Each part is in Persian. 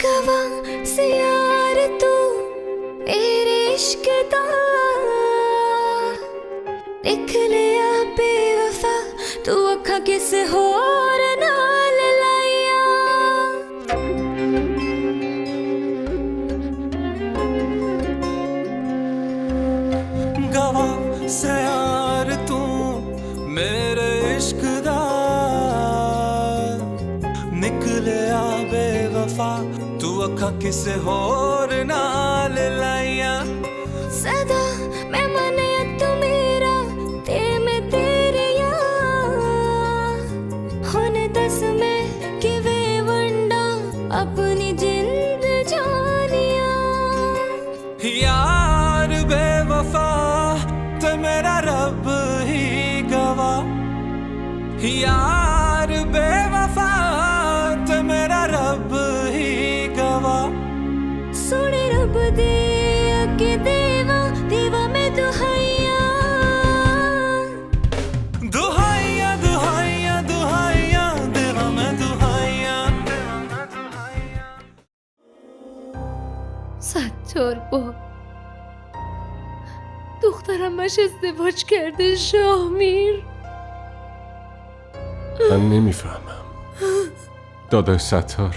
गवाह से यार तू तेरे इश्क दा निकलिया बेवफा तू अखा किसे होर नाल लाइया गवाह से यार तू मेरे इश्क दा निकलिया बेवफा तू अखा किसे होर नाल लाइया सदा मैं मने तू मेरा ते मैं तेरे हुन दस मैं किवे वंडा अपनी जिंद जानिया यार बेवफा ते मेरा रब ही गवाह यार बेवफा ते मेरा रब ही गवाह सोने रब दे अगे देवा देवा मैं दुहाइया दुहाइया दुहाइया दुहाइया देवा मैं दुहाइया ستار با دخترم باش ازدواج کرده شاهمیر. من نمیفهمم داداش ستار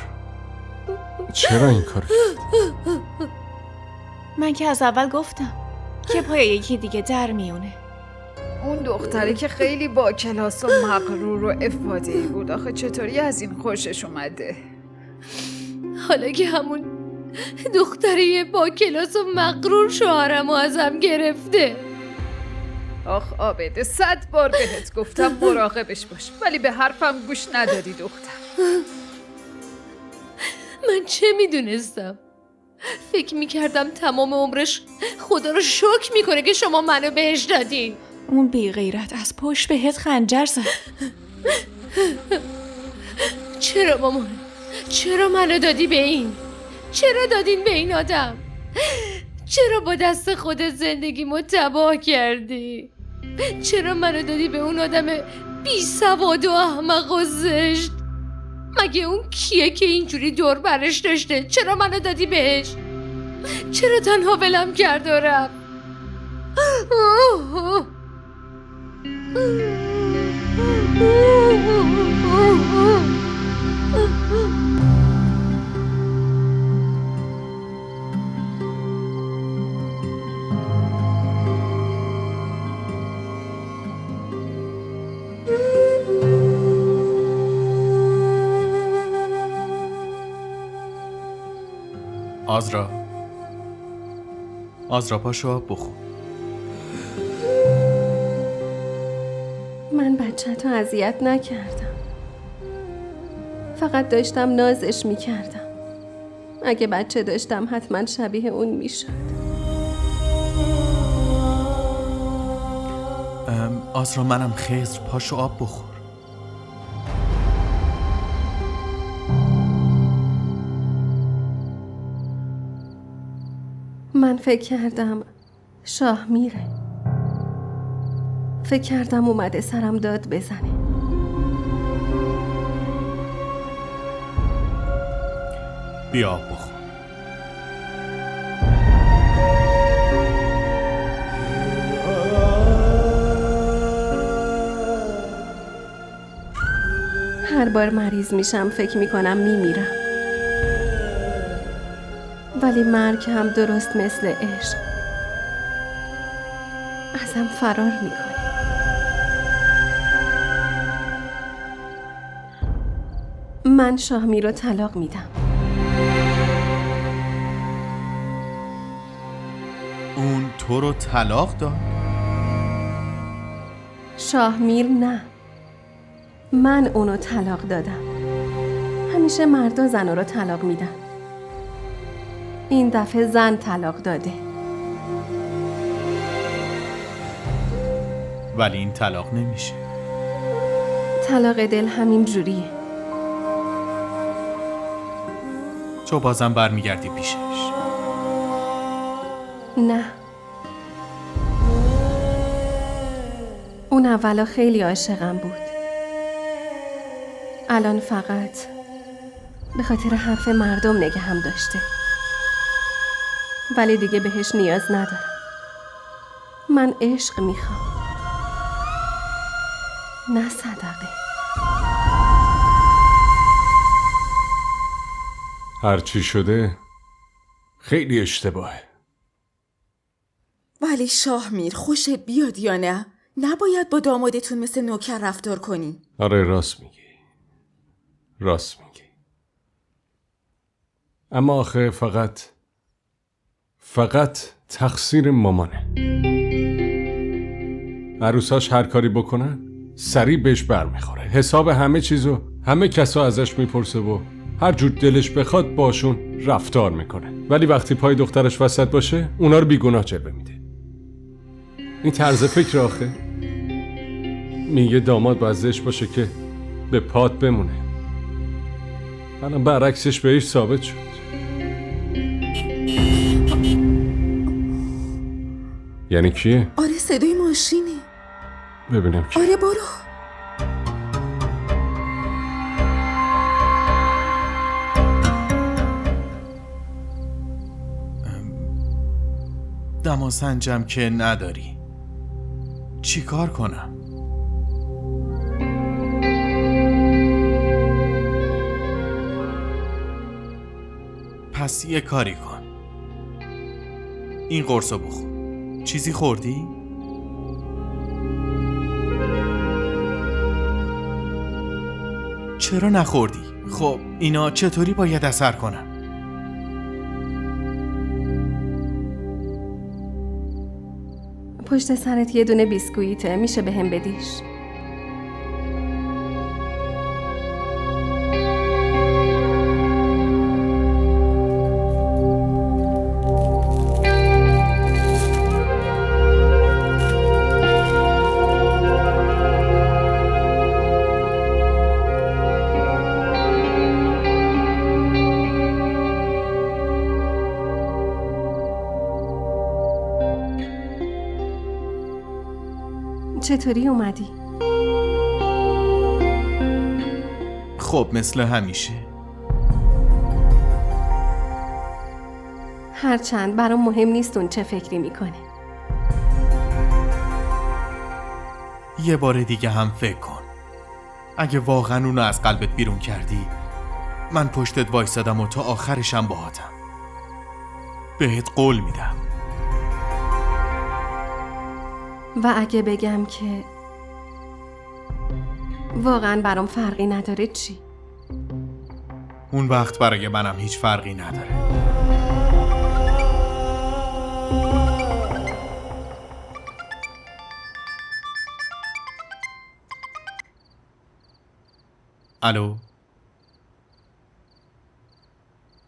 چرا این کار کرد؟ من که از اول گفتم که پای یکی دیگه در میونه. اون دختری که خیلی با کلاس و مغرور و افاده‌ای بود آخه چطوری از این خوشش اومده؟ حالا که همون دختری با کلاس و مغرور شوهرمو ازم گرفته. آخ آبده 100 بار بهت گفتم مراقبش باش ولی به حرفم گوش ندادی دختر. من چه میدونستم؟ فکر میکردم تمام عمرش خدا رو شکر میکنه که شما منو بهش دادین. اون بی غیرت از پشت بهت خنجر زد. چرا مامان؟ چرا منو دادی به این؟ چرا دادین به این آدم؟ چرا با دست خودت زندگیمو تباه کردی؟ چرا منو دادی به اون آدم بی سواد و احمق و زشت؟ مگه اون کیه که اینجوری دور برش داشته؟ چرا منو دادی بهش؟ چرا تنها ولم کرد و رفت؟ آزرا پاشو آب بخور. من بچه‌تو اذیت نکردم، فقط داشتم نازش میکردم. اگه بچه داشتم حتما شبیه اون میشد. آزرا منم خضر پاشو آب بخور. من فکر کردم شاه میره، فکر کردم اومده سرم داد بزنه. بیا آب بخور. هر بار مریض میشم فکر میکنم میمیرم، ولی مرگ هم درست مثل عشق ازم فرار میکنه. من شاهمی رو طلاق میدم. اون تو رو طلاق داد؟ شاهمیر نه، من اونو طلاق دادم. همیشه مردا زنا رو طلاق میدن، این دفعه زن طلاق داده. ولی این طلاق نمیشه. طلاق دل همین جوریه. تو بازم برمیگردی پیشش؟ نه، اون اولا خیلی عاشقم بود، الان فقط به خاطر حرف مردم نگهم داشته، ولی دیگه بهش نیاز ندارم. من عشق میخوام، نه صدقه. هرچی شده خیلی اشتباهه. ولی شاهمیر خوشت بیاد یا نه؟ نباید با دامادتون مثل نوکر رفتار کنی. آره راست میگی، راست میگی. اما آخه فقط تقصیر مامانه. عروساش هر کاری بکنن سریع بهش برمیخوره. حساب همه چیزو همه کسا ازش میپرسه و هر جور دلش بخواد باشون رفتار میکنه. ولی وقتی پای دخترش وسط باشه اونا رو بیگناه جلوه میده. این طرز فکر آخه میگه داماد باید زشت باشه که به پات بمونه. الان برعکسش بهش ثابت شد. یعنی کیه؟ آره صدای ماشینه. ببینم کیه. آره برو. دماسنجم که نداری. چی کار کنم؟ پس یه کاری کن. این قرصو بخور. چیزی خوردی؟ چرا نخوردی؟ خب اینا چطوری باید اثر کنن؟ پشت سرت یه دونه بیسکویته، میشه بهم بدیش؟ چطوری اومدی؟ خب مثل همیشه. هرچند برام مهم نیست اون چه فکری میکنه. یه بار دیگه هم فکر کن. اگه واقعا اونو از قلبت بیرون کردی من پشتت وایسادم و تا آخرشم باهاتم. بهت قول میدم. و اگه بگم که واقعا برام فرقی نداره چی؟ اون وقت برای منم هیچ فرقی نداره. الو؟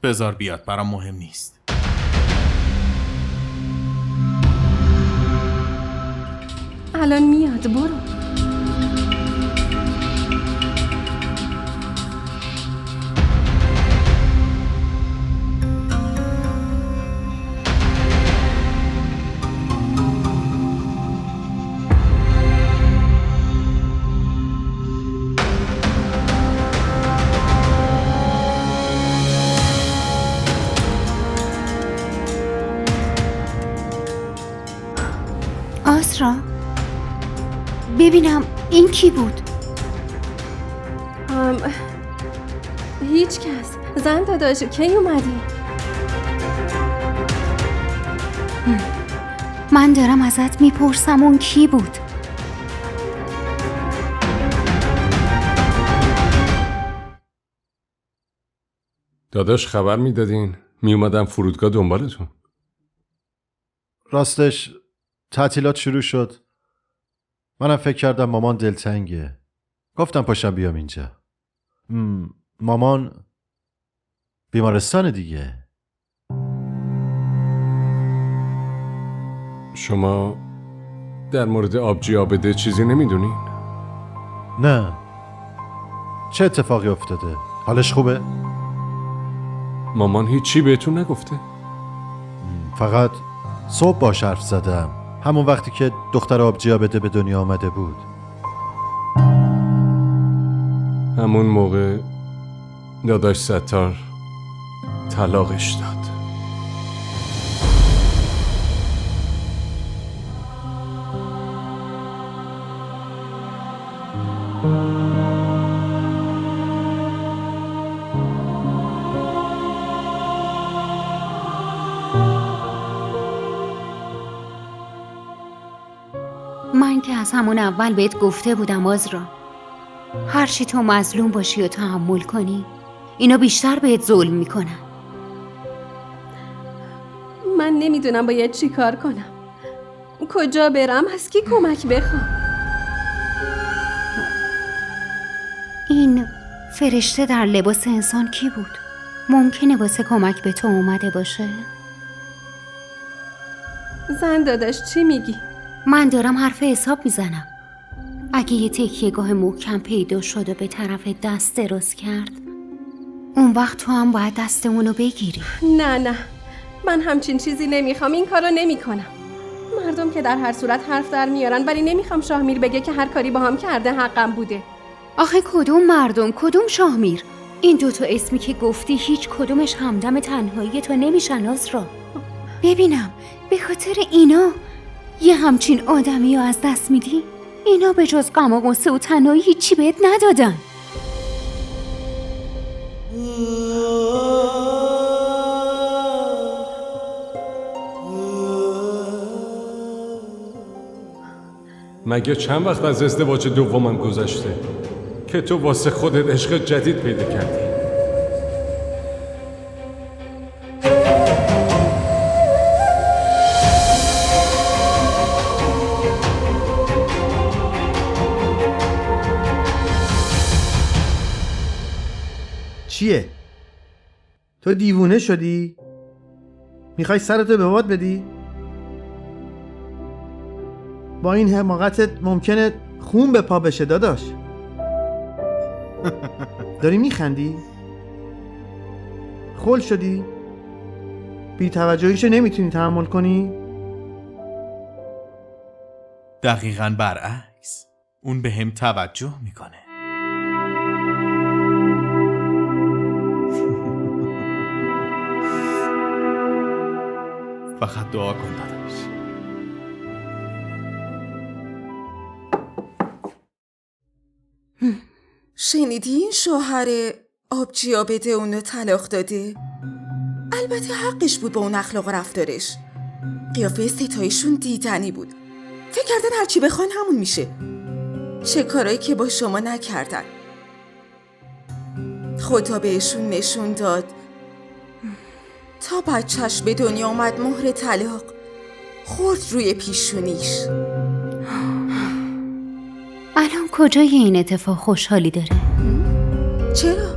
بذار بیاد، برام مهم نیست. الان میاد، برو. آسرا ببینم این کی بود؟ هیچ کس. زن داداش کی اومدی؟ من دارم ازت میپرسم اون کی بود؟ داداش خبر میدادین میومدم فرودگاه دنبالتون. راستش تعطیلات شروع شد. منم فکر کردم مامان دلتنگه. گفتم پاشم بیام اینجا. مامان بیمارستان دیگه. شما در مورد آبجی آبده چیزی نمیدونین؟ نه. چه اتفاقی افتاده؟ حالش خوبه؟ مامان هیچی بهتون نگفته؟ فقط صبح باش حرف زدم، همون وقتی که دختر آبجی آبده به دنیا آمده بود. همون موقع داداش ستار طلاقش داد. من که از همون اول بهت گفته بودم آزرا، هرچی تو مظلوم باشی و تحمل کنی اینا بیشتر بهت ظلم میکنن. من نمیدونم باید چی کار کنم. کجا برم؟ از کی کمک بخوام؟ این فرشته در لباس انسان کی بود؟ ممکنه واسه کمک به تو اومده باشه؟ زن داداش چی میگی؟ من دارم حرف حساب میزنم. اگه یه تکیه‌گاه محکم پیدا شد و به طرف دست دراز کرد، اون وقت تو هم باید دستمونو بگیری. نه من همچین چیزی نمیخوام. این کارو نمیکنم. مردم که در هر صورت حرف در میارن، ولی نمیخوام شاهمیر بگه که هر کاری با هم کرده حقم بوده. آخه کدوم مردم کدوم شاهمیر؟ این دوتا اسمی که گفتی هیچ کدومش همدم تنهایی تو نمیشن آزرا. ببینم به خاطر اینا یه همچین آدمی رو از دست میدی؟ اینا به جز غم و غصه و تنهایی هیچی بهت ندادن. مگه چند وقت از ازدواج دومم گذشته که تو واسه خودت عشق جدید پیدا کردی؟ چیه؟ تو دیوونه شدی؟ میخوای سرتو به باد بدی؟ با این حماقتت ممکنه خون به پا بشه داداش. داری میخندی؟ خل شدی؟ بی توجهیشو نمیتونی تحمل کنی؟ دقیقاً برعکس، اون به هم توجه میکنه. فقط دعا کن داداش. شنیدی این شوهر آبجیابده اونو طلاق داده؟ البته حقش بود با اون اخلاق و رفتارش. قیافه ستایشون دیدنی بود. فکر کردن هرچی بخوان همون میشه. چه کارایی که با شما نکردن. خدا بهشون نشون داد تا بچهش به دنیا اومد مهر طلاق خورد روی پیشونیش. الان کجای این اتفاق خوشحالی داره؟ چرا؟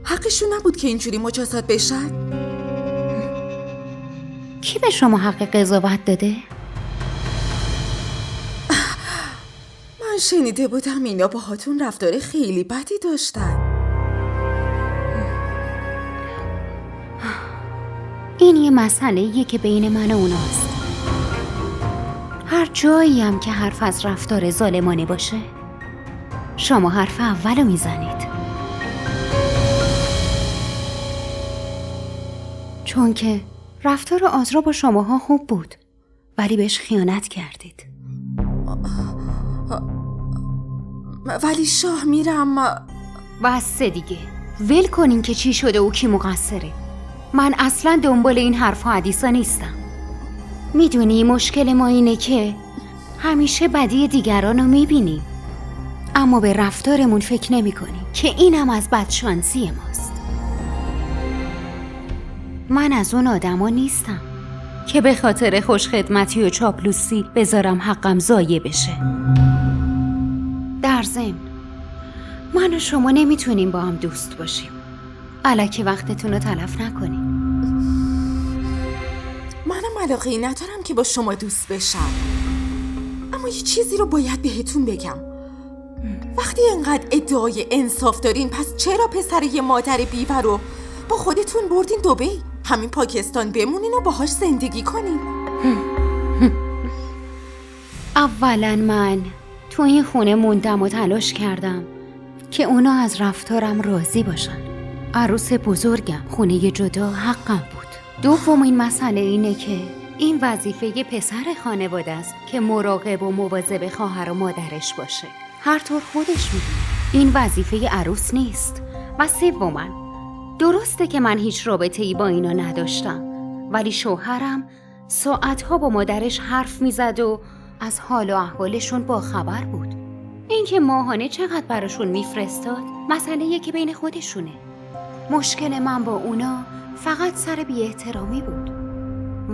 حقشون نبود که اینجوری مجازات بشن؟ کی به شما حق قضاوت داده؟ من شنیده بودم اینا باهاتون رفتار خیلی بدی داشتن. این یه مسئله‌ایه که بین من و اوناست. هر جایی هم که حرف از رفتار ظالمانه باشه، شما حرف اولو میزنید. چون که رفتار آزرا با شماها خوب بود، ولی بهش خیانت کردید. ولی شاه میرم. بسه دیگه، ول کنین که چی شده و کی مقصره. من اصلا دنبال این حرف و حدیثا نیستم. میدونی مشکل ما اینه که همیشه بدی دیگران رو میبینیم، اما به رفتارمون فکر نمی کنیم که اینم از بدشانسی ماست. من از اون آدما نیستم که به خاطر خوشخدمتی و چاپلوسی بذارم حقم ضایع بشه. در ضمن من و شما نمیتونیم با هم دوست باشیم. الکی وقتتون رو تلف نکنیم. منم علاقه‌ای ندارم که با شما دوست بشم، اما یه چیزی رو باید بهتون بگم. وقتی اینقدر ادعای انصاف دارین، پس چرا پسر یه مادر بیوه رو با خودتون بردین دبی؟ همین پاکستان بمونین و باهاش زندگی کنین. اولا من تو این خونه موندم و تلاش کردم که اونا از رفتارم راضی باشن. عروس بزرگم، خونه جدا حقم بود. دومین مسئله اینه که این وظیفه پسر خانواده است که مراقب و مواظب خواهر و مادرش باشه. هر طور خودش میدونه این وظیفه عروس نیست. و سوماً، درسته که من هیچ رابطه‌ای با اینا نداشتم، ولی شوهرم ساعتها با مادرش حرف میزد و از حال و احوالشون با خبر بود. اینکه ماهانه چقدر براشون میفرستاد مسئله که بین خودشونه. مشکل من با اونا فقط سر بی احترامی بود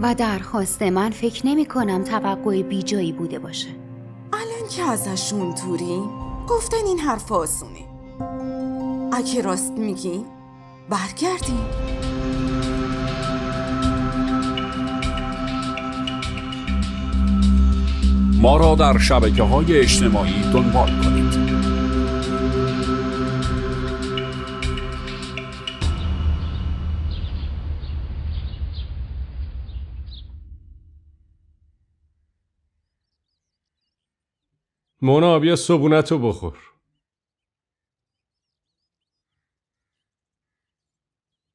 و درخواست من فکر نمی کنم توقع بی جایی بوده باشه. الان که ازشون دوری گفتن این حرف آسونه. اگه راست میگین برگردین. ما را در شبکه‌های اجتماعی دنبال کنید. مونا بیا صبونتو بخور.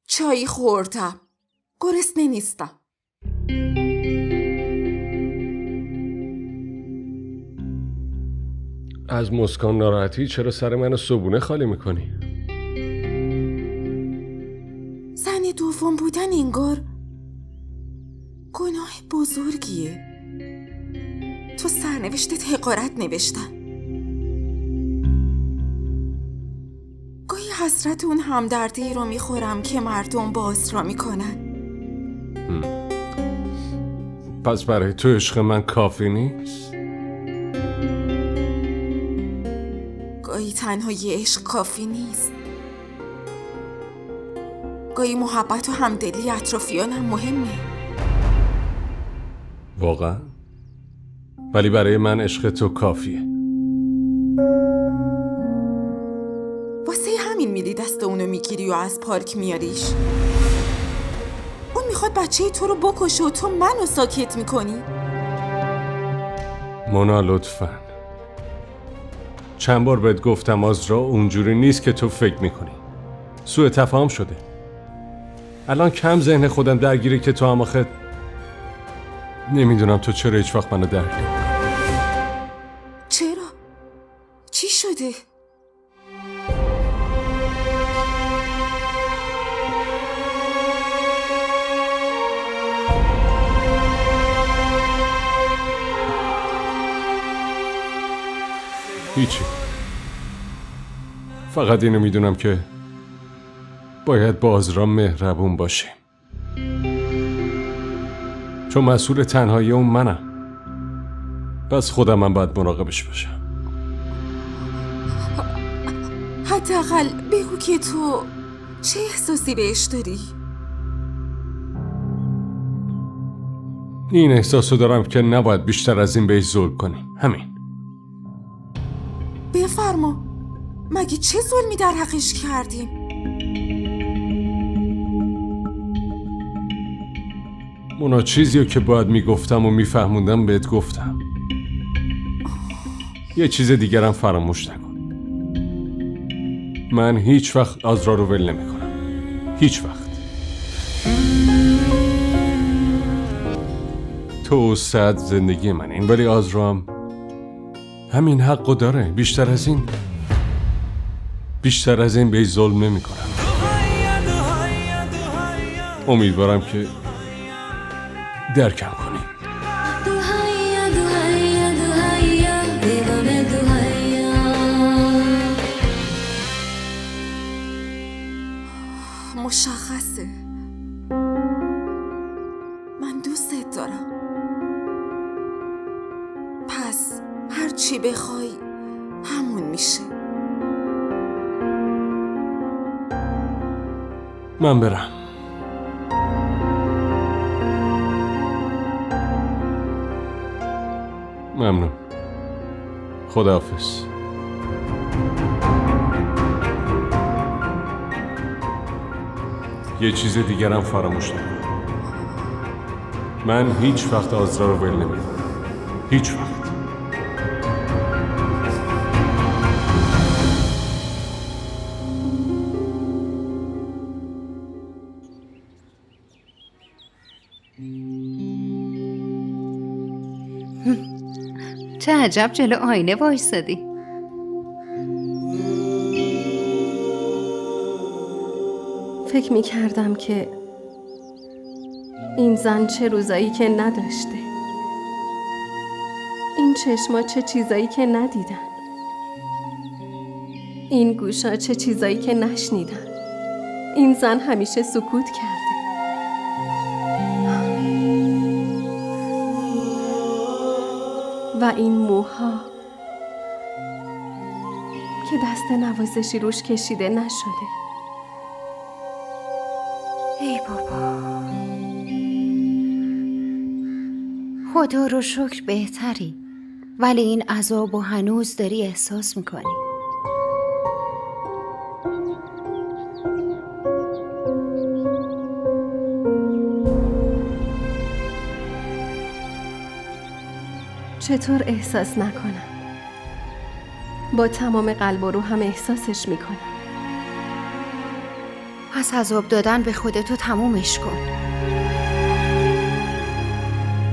چای خوردم. گرسنه نیستم. از مسکان ناراحتی چرا سر منو صبونه خالی میکنی؟ زن دوم بودن انگار گناه بزرگیه. تو سرنوشتت حقارت نوشتن. گاهی حسرت اون همدردی رو میخورم که مردم باز را میکنن. پس برای تو عشق من کافی نیست؟ گاهی تنها یه عشق کافی نیست. گاهی محبت و همدلی اطرافیانم مهمه. واقعا؟ ولی برای من عشق تو کافیه. واسه همین میری دست اونو میگیری و از پارک میاریش. اون میخواد بچه تو رو بکشه و تو منو ساکت میکنی. مونا لطفاً، چند بار بهت گفتم آزرا اونجوری نیست که تو فکر میکنی. سوء تفاهم شده. الان کم ذهن خودم درگیره که تو هم آخه نمیدونم تو چرا هیچ وقت منو درک نمی‌کنی. چرا؟ چی شده؟ هیچی. فقط اینو میدونم که باید با آزرا مهربون باشیم، چون مسئول تنهایی اون منم. پس خودم من باید مراقبش باشم. حداقل بگو که تو چه احساسی بهش داری؟ این احساسو دارم که نباید بیشتر از این بهش ظلم کنیم. همین. بفرما. مگه چه ظلمی در حقش کردیم؟ مونا چیزیو که باید میگفتم و میفهموندم بهت گفتم. یه چیز دیگرم فراموش نکن. من هیچ وقت آزرا رو ول نمی‌کنم. هیچ وقت. تو سعد زندگی من این، ولی آزرا هم همین حقو داره. بیشتر از این بهش ظلم نمی‌کنم. امیدوارم که درکم کنی. مشخصه. من دوستت دارم. پس هر چی بخوای همون میشه. من برم. ممنون. خداحافظ. یه چیز دیگرم فراموش نکن. من هیچ وقت آزرا رو ول نمی‌کنم. هیچ وقت. چه عجب جلو آینه وایسادی. فکر می کردم که این زن چه روزایی که نداشته، این چشما چه چیزایی که ندیدن، این گوشا چه چیزایی که نشنیدن. این زن همیشه سکوت کرده. و این موها که دست نوازشی روش کشیده نشده. ای بابا، خدا رو شکر بهتری، ولی این عذابو هنوز داری احساس میکنی. چطور احساس نکنم؟ با تمام قلب و روحم احساسش میکنم. پس عذاب دادن به خودتو تمومش کن.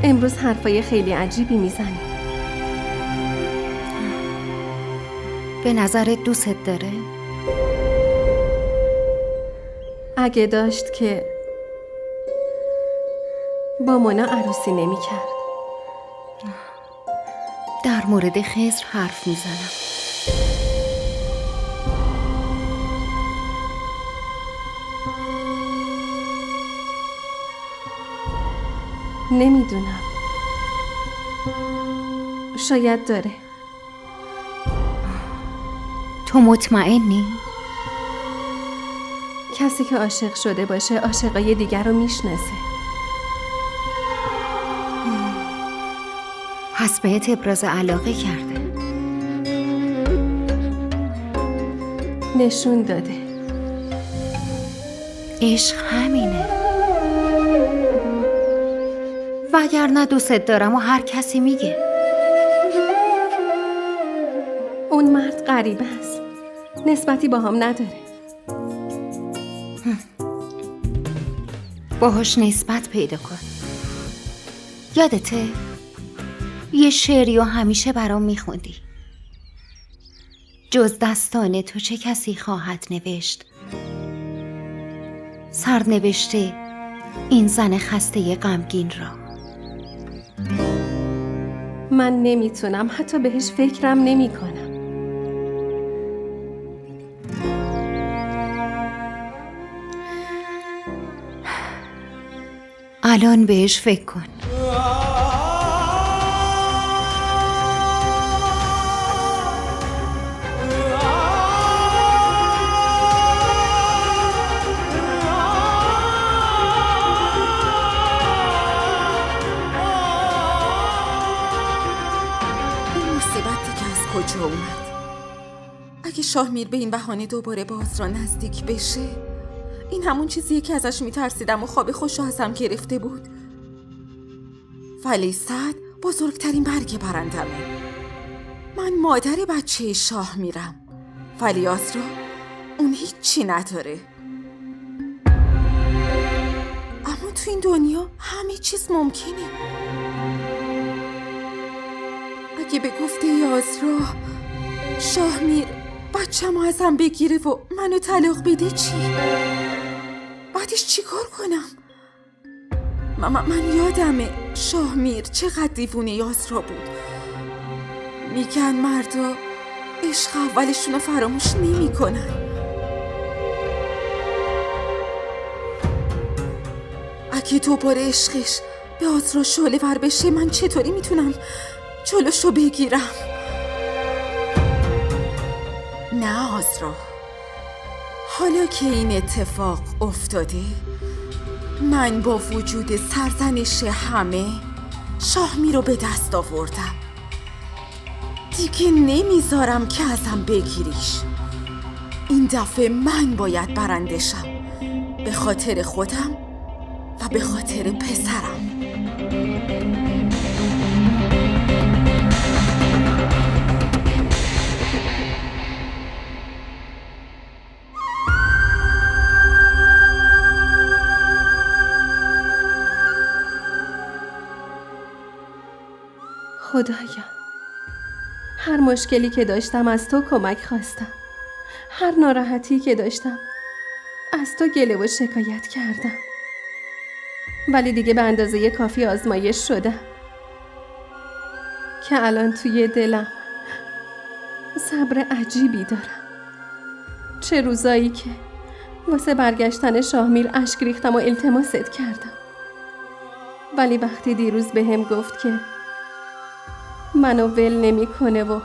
امروز حرفای خیلی عجیبی میزنی. به نظرت دوست داره؟ اگه داشت که با مونا عروسی نمی‌کرد. در مورد خضر حرف میزنم. نمیدونم. شاید داره. تو مطمئنی؟ کسی که عاشق شده باشه عاشقای دیگر رو میشناسه. پس بهت ابراز علاقه کرده. نشون داده. عشق همینه. وگرنه دوست دارم و هر کسی میگه. اون مرد غریبه است. نسبتی با هم نداره. باهاش نسبت پیدا کن. یادته؟ یه شعری و همیشه برام میخوندی. جز دستان تو چه کسی خواهد نوشت؟ سرنوشته این زن خسته غمگین را. من نمیتونم، حتی بهش فکرم نمی کنم. الان بهش فکر کن. کجا اومد؟ اگه شاهمیر به این بهانه دوباره باز را نزدیک بشه، این همون چیزیه که ازش میترسیدم و خواب خوش رو ازم گرفته بود. ولی سعد بزرگترین برگ برندمه. من مادر بچه شاهمیرم، ولی آسرا اون هیچی نداره. اما تو این دنیا همه چیز ممکنه. اگه به گفته آسرا شاهمیر بچه‌مو ازم بگیره و منو طلاق بده چی؟ بعدش چی کار کنم؟ من یادمه شاهمیر چقدر دیوونه یاسرا بود. میگن مردا عشق اولشون رو فراموش نمی کنن. اگه دوباره عشقش به آسرا شعله ور بشه، من چطوری میتونم جلوشو بگیرم؟ نه آسرا، حالا که این اتفاق افتاده، من با وجود سرزنش همه شاهمیر رو به دست آوردم. دیگه نمیذارم که ازم بگیریش. این دفعه من باید برندشم، به خاطر خودم و به خاطر پسرم. خدایا هر مشکلی که داشتم از تو کمک خواستم. هر ناراحتی که داشتم از تو گله و شکایت کردم. ولی دیگه به اندازه کافی آزمایش شدم که الان توی دلم صبر عجیبی دارم. چه روزایی که واسه برگشتن شاهمیر اشک ریختم و التماست کردم، ولی وقتی دیروز بهم گفت که منو ول نمیکنه و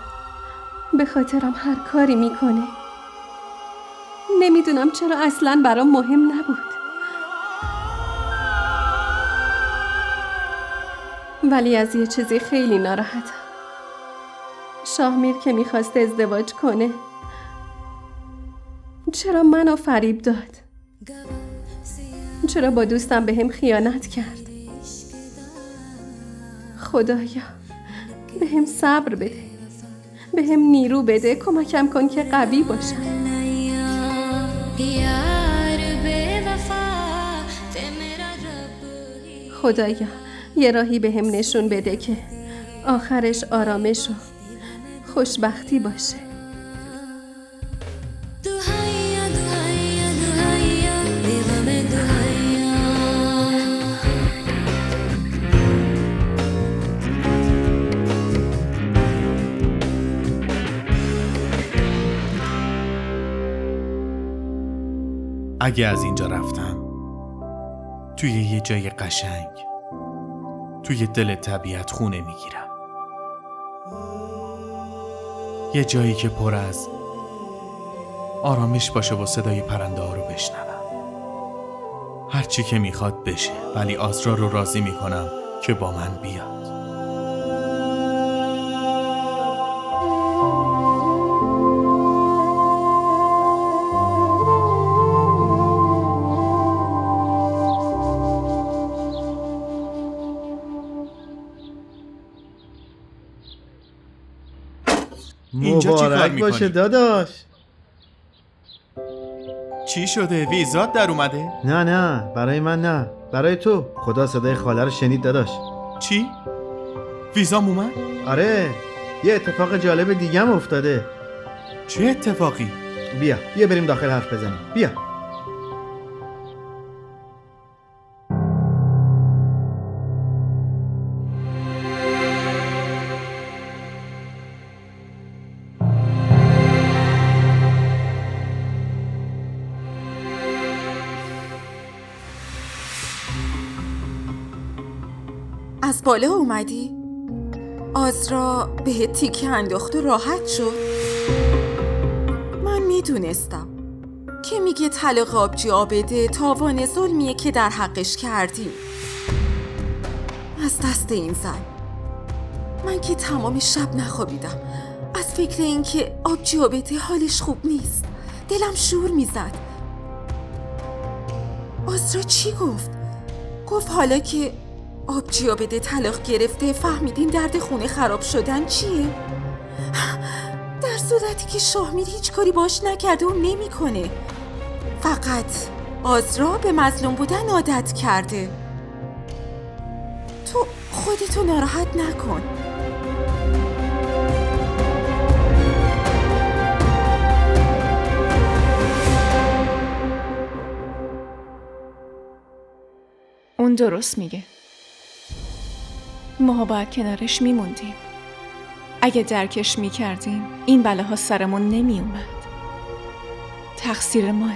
به خاطرم هر کاری میکنه، نمیدونم چرا اصلاً برام مهم نبود. ولی از یه چیزی خیلی ناراحتم. شاهمیر که میخواست ازدواج کنه چرا منو فریب داد؟ چرا با دوستم بهم خیانت کرد؟ خدایا بهم صبر بده، بهم نیرو بده، کمکم کن که قوی باشم. خدایا یه راهی بهم نشون بده که آخرش آرامش و خوشبختی باشه. اگه از اینجا رفتم توی یه جای قشنگ، توی دل طبیعت خونه میگیرم. یه جایی که پر از آرامش باشه و صدای پرنده ها رو بشنوم. هرچی که میخواد بشه، ولی آزرا رو راضی میکنم که با من بیاد. اینجا چی کار باشه میکنی؟ داداش. چی شده؟ ویزات در اومده؟ نه برای من نه، برای تو. خدا صدای خاله رو شنید داداش. چی؟ ویزام اومد؟ آره، یه اتفاق جالب دیگه هم افتاده. چه اتفاقی؟ بیا بریم داخل حرف بزنیم. بیا. از بالا اومدی؟ آزرا بهت تیکه انداخت و راحت شد؟ من میدونستم که میگه طلاق آبجی آبده تاوان ظلمیه که در حقش کردیم. از دست این زن من که تمام شب نخوابیدم از فکر این که آبجی آبده حالش خوب نیست. دلم شور میزد. آزرا چی گفت؟ گفت حالا که آبجی آبده طلاق گرفته فهمیدیم درد خونه خراب شدن چیه؟ در صورتی که شاهمیر هیچ کاری باش نکرده و نمیکنه. فقط آزرا به مظلوم بودن عادت کرده. تو خودتو ناراحت نکن. اون درست میگه. ما باید کنارش میموندیم. اگه درکش میکردیم این بلاها سرمون نمیومد. تقصیر ماه.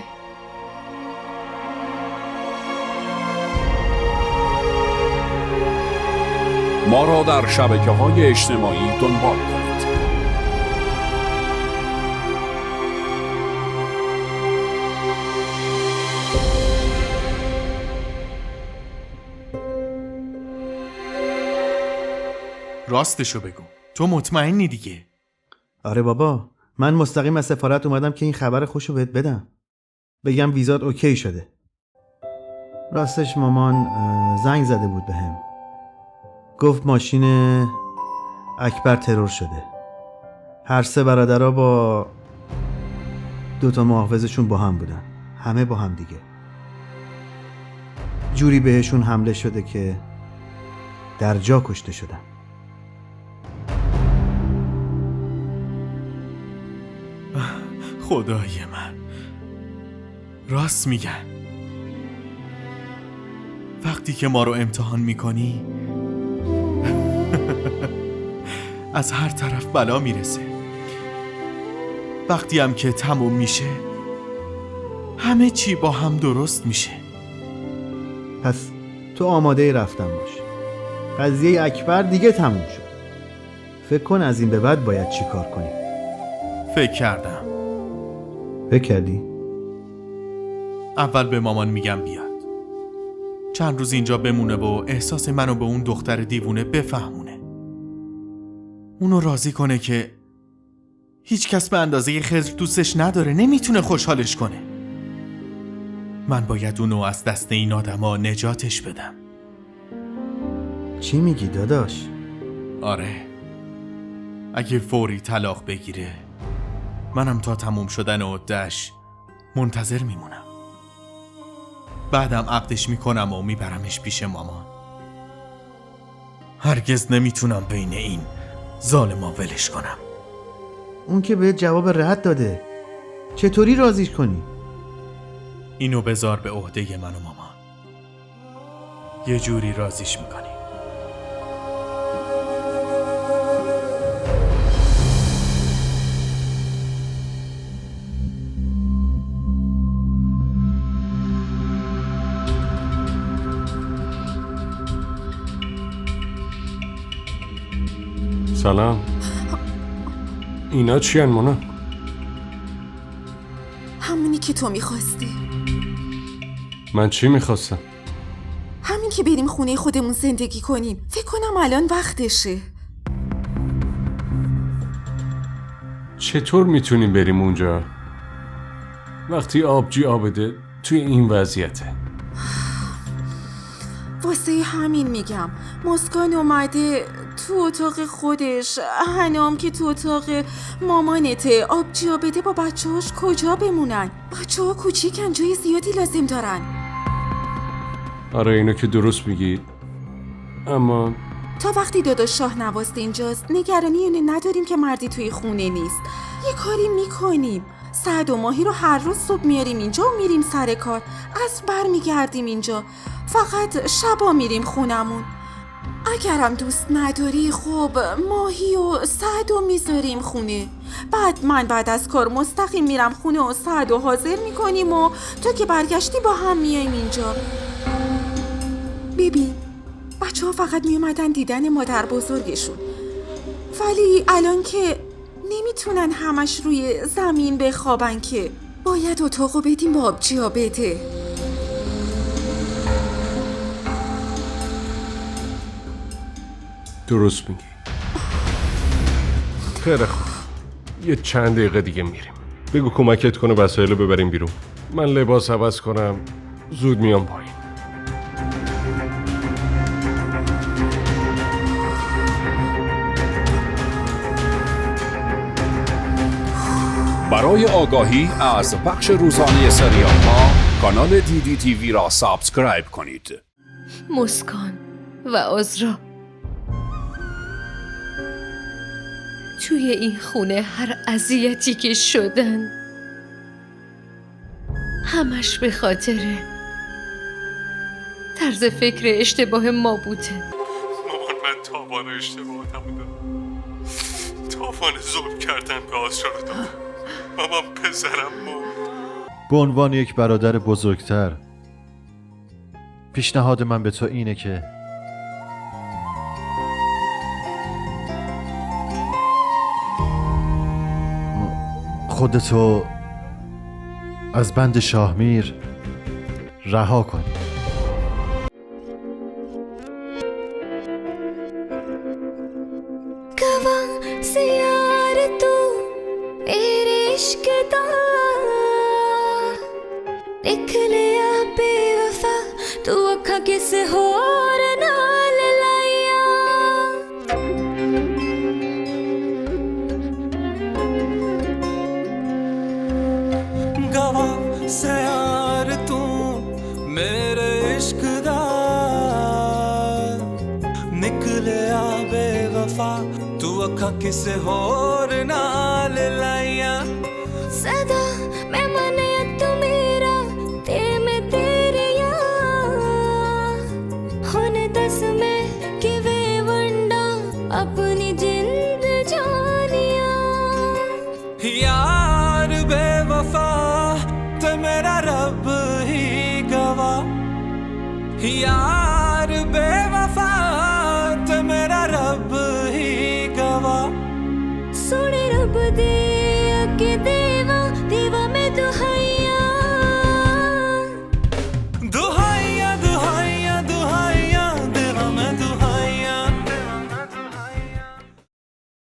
ما را در شبکه‌های اجتماعی دنبال کنید. راستشو بگو، تو مطمئنی دیگه؟ آره بابا، من مستقیم از سفارت اومدم که این خبر خوشو بهت بدم. بگم ویزات اوکی شده. راستش مامان زنگ زده بود بهم. گفت ماشین اکبر ترور شده. هر سه برادرها با 2 محافظشون با هم بودن. همه با هم دیگه. جوری بهشون حمله شده که در جا کشته شدن. خدای من، راست میگن. وقتی که ما رو امتحان میکنی از هر طرف بلا میرسه. وقتی هم که تموم میشه همه چی با هم درست میشه. پس تو آماده رفتن باش. قضیه اکبر دیگه تموم شد. فکر کن از این به بعد باید چی کار کنی. فکر کردم. فکر کردی؟ اول به مامان میگم بیاد چند روز اینجا بمونه و احساس منو به اون دختر دیوونه بفهمونه. اونو راضی کنه که هیچ کس به اندازه خضر دوستش نداره، نمیتونه خوشحالش کنه. من باید اونو از دست این آدما نجاتش بدم. چی میگی داداش؟ آره، اگه فوری طلاق بگیره منم تا تموم شدن عده‌اش منتظر میمونم. بعدم عقدش میکنم و میبرمش پیش مامان. هرگز نمیتونم بین این ظالما ولش کنم. اون که به جواب رد داده، چطوری راضیش کنی؟ اینو بذار به عهده من و مامان. یه جوری راضیش میکنی. سلام. اینا چی هن مونا؟ همونی که تو میخواستی. من چی میخواستم؟ همین که بریم خونه خودمون زندگی کنیم. فکر کنم الان وقتشه. چطور میتونیم بریم اونجا وقتی آبجی آبده توی این وضعیته؟ واسه همین میگم مسکان اومده تو اتاق خودش، هنام که تو اتاق مامانته. آبجی آبده با بچه‌هاش کجا بمونن؟ بچه‌ها کوچیکن، جای زیادی لازم دارن. آره اینو که درست میگی، اما تا وقتی داداش شاه نواست اینجاست نگرانی اینه نداریم که مردی توی خونه نیست. یه کاری میکنیم. سعد و ماهی رو هر روز صبح میاریم اینجا و میریم سر کار، عصر برمیگردیم اینجا. فقط شبا میریم خونمون. اگرم دوست نداری خب ماهی و سعد رو میذاریم خونه. بعد از کار مستقیم میرم خونه و سعد رو حاضر میکنیم و تو که برگشتی با هم میایم اینجا. ببین بچه ها فقط میومدن دیدن مادر بزرگشون، ولی الان که نمیتونن همش روی زمین بخوابن که باید اتاقو بدیم با آبجی آبده. درست میگی. خیلی خوب، یه چند دقیقه دیگه میریم. بگو کمکت کنه وسایل رو ببریم بیرون. من لباس عوض کنم، زود میام پایین. برای آگاهی از پخش روزانه سریال ها کانال دیدی تیوی را سابسکرایب کنید. مسکان و عذرا توی این خونه هر اذیتی که شدن همش به خاطر طرز فکر اشتباه ما بوده. مامان من تاوان اشتباهاتم دارم. تاوان ظلم کردن به آسرا رو دارم. مامان پسرم مرد. به عنوان یک برادر بزرگتر پیشنهاد من به تو اینه که خودتو از بند شاهمیر رها کنی. गवाह से यार तू मेरे इश्क दा लिख लिया बेवफा तू अखा किसे होर नाल लाया गवाह से यार तू मेरे इश्क दा निकलिया बेवफा तू अखा किसे होर नाल लाइया सदा यार बेवफा ते मेरा रब ही गवा सोने रब दे अगे दे